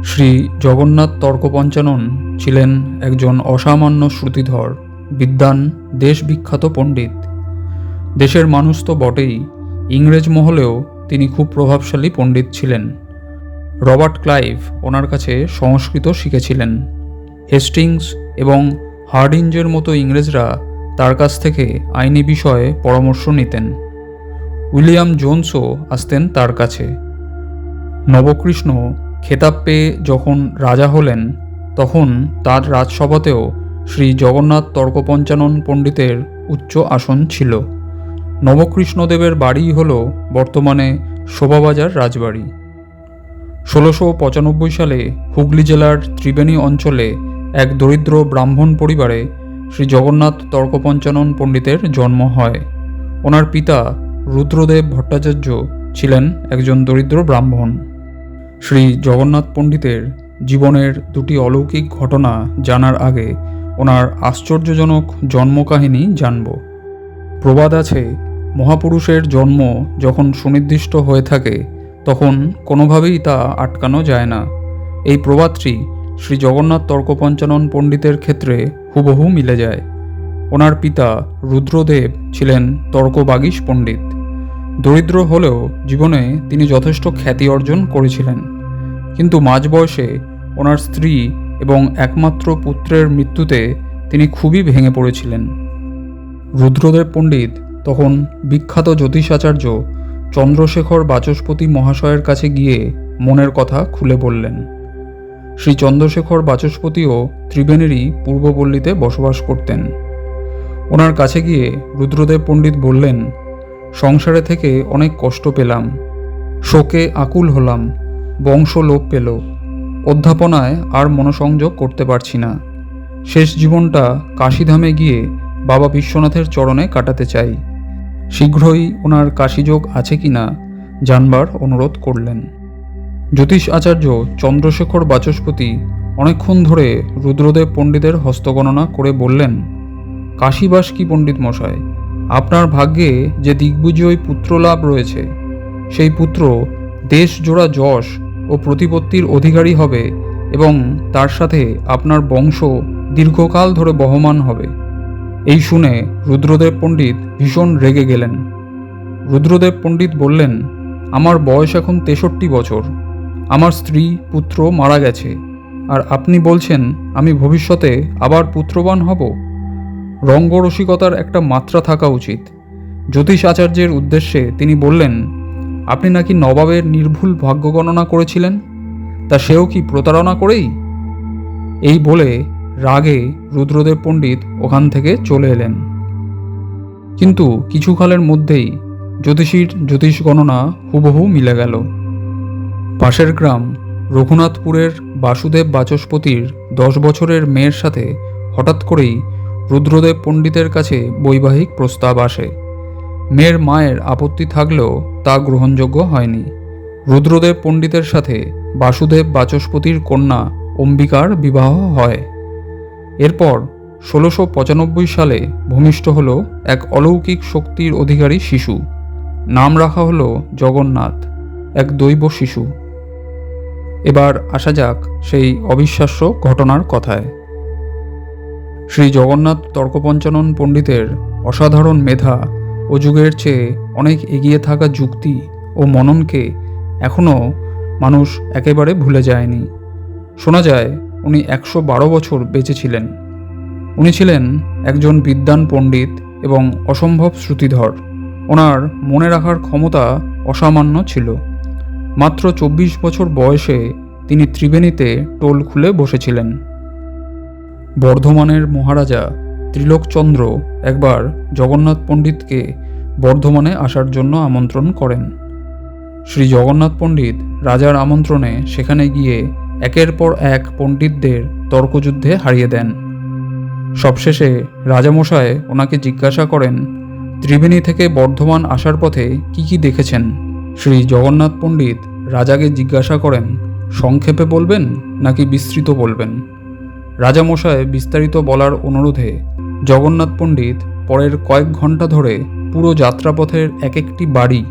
শ্রী জগন্নাথ তর্কপঞ্চানন ছিলেন একজন অসামান্য শ্রুতিধর, বিদ্বান, দেশবিখ্যাত পণ্ডিত। দেশের মানুষ তো বটেই, ইংরেজ মহলেও তিনি খুব প্রভাবশালী পণ্ডিত ছিলেন। রবার্ট ক্লাইভ ওনার কাছে সংস্কৃত শিখেছিলেন। হেস্টিংস এবং হার্ডিঞ্জের মতো ইংরেজরা তার কাছ থেকে আইনি বিষয়ে পরামর্শ নিতেন। উইলিয়াম জোনসও আসতেন তার কাছে। নবকৃষ্ণ খেতাব পেয়ে যখন রাজা হলেন, তখন তার রাজসভাতেও শ্রী জগন্নাথ তর্কপঞ্চানন পণ্ডিতের উচ্চ আসন ছিল। নবকৃষ্ণদেবের বাড়িই হল বর্তমানে শোভাবাজার রাজবাড়ি। 1695 সালে হুগলি জেলার ত্রিবেণী অঞ্চলে এক দরিদ্র ব্রাহ্মণ পরিবারে শ্রী জগন্নাথ তর্কপঞ্চানন পণ্ডিতের জন্ম হয়। ওনার পিতা রুদ্রদেব ভট্টাচার্য ছিলেন একজন দরিদ্র ব্রাহ্মণ। শ্রী জগন্নাথ পণ্ডিতের জীবনের দুটি অলৌকিক ঘটনা জানার আগে ওনার আশ্চর্যজনক জন্মকাহিনী জানব। প্রবাদ আছে, মহাপুরুষের জন্ম যখন সুনির্দিষ্ট হয়ে থাকে তখন কোনোভাবেই তা আটকানো যায় না। এই প্রবাদটি শ্রী জগন্নাথ তর্কপঞ্চানন পণ্ডিতের ক্ষেত্রে হুবহু মিলে যায়। ওনার পিতা রুদ্রদেব ছিলেন তর্কবাগীশ পণ্ডিত। দরিদ্র হলেও জীবনে তিনি যথেষ্ট খ্যাতি অর্জন করেছিলেন, কিন্তু মাঝবয়সে ওনার স্ত্রী এবং একমাত্র পুত্রের মৃত্যুতে তিনি খুবই ভেঙে পড়েছিলেন। রুদ্রদেব পণ্ডিত তখন বিখ্যাত জ্যোতিষাচার্য চন্দ্রশেখর বাচস্পতি মহাশয়ের কাছে গিয়ে মনের কথা খুলে বললেন। শ্রী চন্দ্রশেখর বাচস্পতিও ত্রিবেণীরই পূর্বপল্লীতে বসবাস করতেন। ওনার কাছে গিয়ে রুদ্রদেব পণ্ডিত বললেন, সংসারে থেকে অনেক কষ্ট পেলাম, শোকে আকুল হলাম, বংশ লোপ পেল, অধ্যাপনায় আর মনোসংযোগ করতে পারছি না। শেষ জীবনটা কাশীধামে গিয়ে বাবা বিশ্বনাথের চরণে কাটাতে চাই। শীঘ্রই ওনার কাশীযোগ আছে কিনা জানবার অনুরোধ করলেন। জ্যোতিষ আচার্য চন্দ্রশেখর বাচস্পতি অনেকক্ষণ ধরে রুদ্রদেব পণ্ডিতের হস্তগণনা করে বললেন, কাশীবাস কি পণ্ডিত মশাই, আপনার ভাগ্যে যে দিগ্বিজয়ী পুত্রলাভ রয়েছে, সেই পুত্র দেশজোড়া যশ ও প্রতিপত্তির অধিকারী হবে এবং তার সাথে আপনার বংশ দীর্ঘকাল ধরে বহমান হবে। এই শুনে রুদ্রদেব পণ্ডিত ভীষণ রেগে গেলেন। রুদ্রদেব পণ্ডিত বললেন, আমার বয়স এখন 63 বছর, আমার স্ত্রী পুত্র মারা গেছে, আর আপনি বলছেন আমি ভবিষ্যতে আবার পুত্রবান হব? রঙ্গরসিকতার একটা মাত্রা থাকা উচিত। জ্যোতিষ আচার্যের উদ্দেশ্যে তিনি বললেন, আপনি নাকি নবাবের নির্ভুল ভাগ্য গণনা করেছিলেন, তা সেও কি প্রতারণা করেই? এই বলে রাগে রুদ্রদেব পণ্ডিত ওখান থেকে চলে এলেন। কিন্তু কিছুকালের মধ্যেই জ্যোতিষীর জ্যোতিষ গণনা হুবহু মিলে গেল। পাশের গ্রাম রঘুনাথপুরের বাসুদেব বাচস্পতির 10 বছরের মেয়ের সাথে হঠাৎ করেই রুদ্রদেব পণ্ডিতের কাছে বৈবাহিক প্রস্তাব আসে। মেয়ের মায়ের আপত্তি থাকলেও তা গ্রহণযোগ্য হয়নি। রুদ্রদেব পণ্ডিতের সাথে বাসুদেব বাচস্পতির কন্যা অম্বিকার বিবাহ হয়। এরপর 1695 সালে ভূমিষ্ঠ হল এক অলৌকিক শক্তির অধিকারী শিশু। নাম রাখা হলো জগন্নাথ, এক দৈব শিশু। এবার আসা যাক সেই অবিশ্বাস্য ঘটনার কথায়। শ্রী জগন্নাথ তর্কপঞ্চানন পণ্ডিতের অসাধারণ মেধা ও যুগের চেয়ে অনেক এগিয়ে থাকা যুক্তি ও মননকে এখনও মানুষ একেবারে ভুলে যায়নি। শোনা যায় উনি 112 বছর বেঁচে ছিলেন। উনি ছিলেন একজন বিদ্বান পণ্ডিত এবং অসম্ভব শ্রুতিধর। ওনার মনে রাখার ক্ষমতা অসামান্য ছিল। মাত্র 24 বছর বয়সে তিনি ত্রিবেণীতে টোল খুলে বসেছিলেন। বর্ধমানের মহারাজা ত্রিলোকচন্দ্র একবার জগন্নাথ পণ্ডিতকে বর্ধমানে আসার জন্য আমন্ত্রণ করেন। শ্রী জগন্নাথ পণ্ডিত রাজার আমন্ত্রণে সেখানে গিয়ে একের পর এক পণ্ডিতদের তর্কযুদ্ধে হারিয়ে দেন। সবশেষে রাজামশাই ওনাকে জিজ্ঞাসা করেন, ত্রিবেণী থেকে বর্ধমান আসার পথে কি কি দেখেছেন? শ্রী জগন্নাথ পণ্ডিত রাজাকে জিজ্ঞাসা করেন, সংক্ষেপে বলবেন নাকি বিস্তৃত বলবেন? রাজামশাই বিস্তারিত বলার অনুরোধে জগন্নাথ পণ্ডিত পরের কয়েক ঘন্টা ধরে পুরো যাত্রাপথের এক একটি বাড়ি,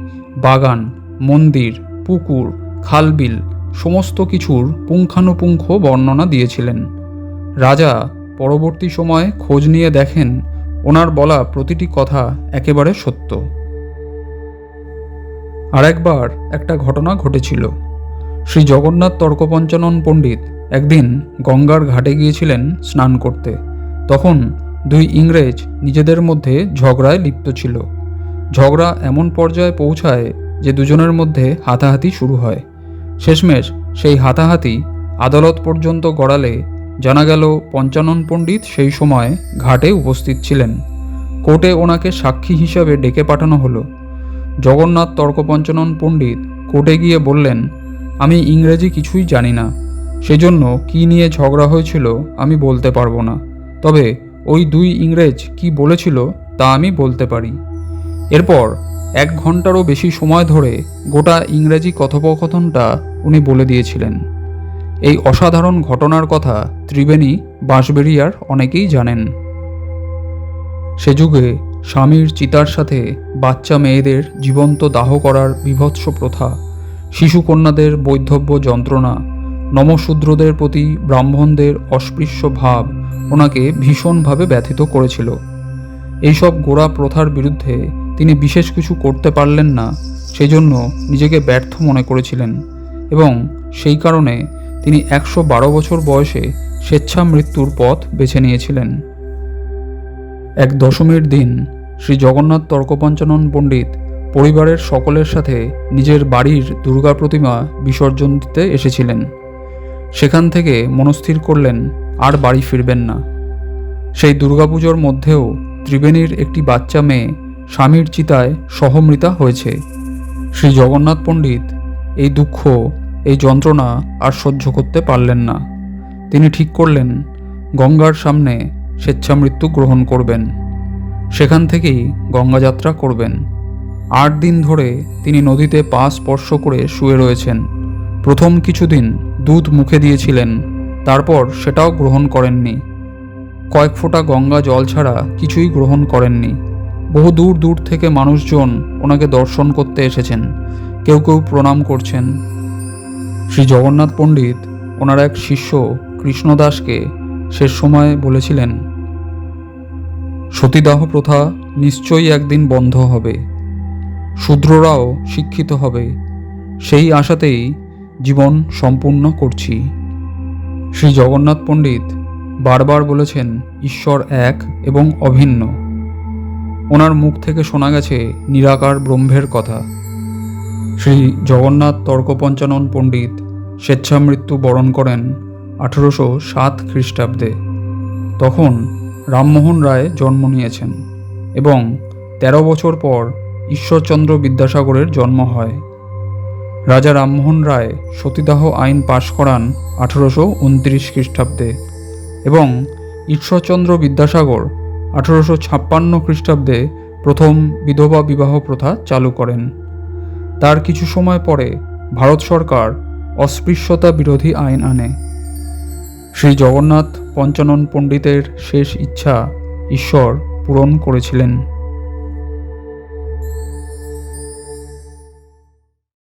বাগান, মন্দির, পুকুর, খালবিল সমস্ত কিছুর পুঙ্খানুপুঙ্খ বর্ণনা দিয়েছিলেন। রাজা পরবর্তী সময়ে খোঁজ নিয়ে দেখেন ওনার বলা প্রতিটি কথা একেবারে সত্য। আরেকবার একটা ঘটনা ঘটেছিল। শ্রী জগন্নাথ তর্কপঞ্চানন পণ্ডিত একদিন গঙ্গার ঘাটে গিয়েছিলেন স্নান করতে। তখন দুই ইংরেজ নিজেদের মধ্যে ঝগড়ায় লিপ্ত ছিল। ঝগড়া এমন পর্যায়ে পৌঁছায় যে দুজনের মধ্যে হাতাহাতি শুরু হয়। শেষমেশ সেই হাতাহাতি আদালত পর্যন্ত গড়ালে জানা গেল পঞ্চানন পণ্ডিত সেই সময় ঘাটে উপস্থিত ছিলেন। কোর্টে ওনাকে সাক্ষী হিসাবে ডেকে পাঠানো হলো। জগন্নাথ তর্কপঞ্চানন পণ্ডিত কোর্টে গিয়ে বললেন, আমি ইংরেজি কিছুই জানি না, সেজন্য কি নিয়ে ঝগড়া হয়েছিল আমি বলতে পারবো না, তবে ওই দুই ইংরেজ কি বলেছিল তা আমি বলতে পারি। এরপর 1 ঘন্টারও বেশি সময় ধরে গোটা ইংরেজি কথোপকথনটা উনি বলে দিয়েছিলেন। এই অসাধারণ ঘটনার কথা ত্রিবেণী বাঁশবেড়িয়ার অনেকেই জানেন। সে যুগে স্বামীর চিতার সাথে বাচ্চা মেয়েদের জীবন্ত দাহ করার বীভৎস প্রথা, শিশুকন্যাদের বৈধব্য যন্ত্রণা, নমশূদ্রদের প্রতি ব্রাহ্মণদের অস্পৃশ্য ভাব ওনাকে ভীষণভাবে ব্যথিত করেছিল। এইসব গোড়া প্রথার বিরুদ্ধে তিনি বিশেষ কিছু করতে পারলেন না, সেজন্য নিজেকে ব্যর্থ মনে করেছিলেন এবং সেই কারণে তিনি 112 বছর বয়সে স্বেচ্ছা মৃত্যুর পথ বেছে নিয়েছিলেন। এক দশমীর দিন শ্রী জগন্নাথ তর্কপঞ্চানন পণ্ডিত পরিবারের সকলের সাথে নিজের বাড়ির দুর্গা প্রতিমা বিসর্জন দিতে এসেছিলেন। সেখান থেকে মনস্থির করলেন আর বাড়ি ফিরবেন না। সেই দুর্গাপুজোর মধ্যেও ত্রিবেণীর একটি বাচ্চা মেয়ে স্বামীর চিতায় সহমৃতা হয়েছে। শ্রী জগন্নাথ পণ্ডিত এই দুঃখ, এই যন্ত্রণা আর সহ্য করতে পারলেন না। তিনি ঠিক করলেন গঙ্গার সামনে স্বেচ্ছামৃত্যু গ্রহণ করবেন। সেখান থেকেই গঙ্গাযাত্রা করবেন। 8 দিন ধরে তিনি নদীতে পা স্পর্শ করে শুয়ে রয়েছেন। প্রথম কিছুদিন দুধ মুখে দিয়েছিলেন, তারপর সেটাও গ্রহণ করেননি। কয়েক ফোঁটা গঙ্গা জল ছাড়া কিছুই গ্রহণ করেননি। বহু দূর দূর থেকে মানুষজন ওনাকে দর্শন করতে এসেছেন, কেউ কেউ প্রণাম করছেন। শ্রী জগন্নাথ পণ্ডিত ওনার এক শিষ্য কৃষ্ণদাসকে শেষ সময় বলেছিলেন, সতীদাহ প্রথা নিশ্চয়ই একদিন বন্ধ হবে, শূদ্ররাও শিক্ষিত হবে, সেই আশাতেই জীবন সম্পূর্ণ করছি। শ্রী জগন্নাথ পণ্ডিত বারবার বলেছেন ঈশ্বর এক এবং অভিন্ন। ওনার মুখ থেকে শোনা গেছে নিরাকার ব্রহ্মের কথা। শ্রী জগন্নাথ তর্কপঞ্চানন পণ্ডিত স্বেচ্ছামৃত্যু বরণ করেন 1807 খ্রিস্টাব্দে। তখন রামমোহন রায় জন্ম নিয়েছেন এবং 13 বছর পর ঈশ্বরচন্দ্র বিদ্যাসাগরের জন্ম হয়। রাজা রামমোহন রায় সতীদাহ আইন পাশ করান 1829 খ্রিস্টাব্দে এবং ঈশ্বরচন্দ্র বিদ্যাসাগর 1856 খ্রিস্টাব্দে প্রথম বিধবা বিবাহ প্রথা চালু করেন। তার কিছু সময় পরে ভারত সরকার অস্পৃশ্যতা বিরোধী আইন আনে। শ্রী জগন্নাথ পঞ্চানন পণ্ডিতের শেষ ইচ্ছা ঈশ্বর পূরণ করেছিলেন।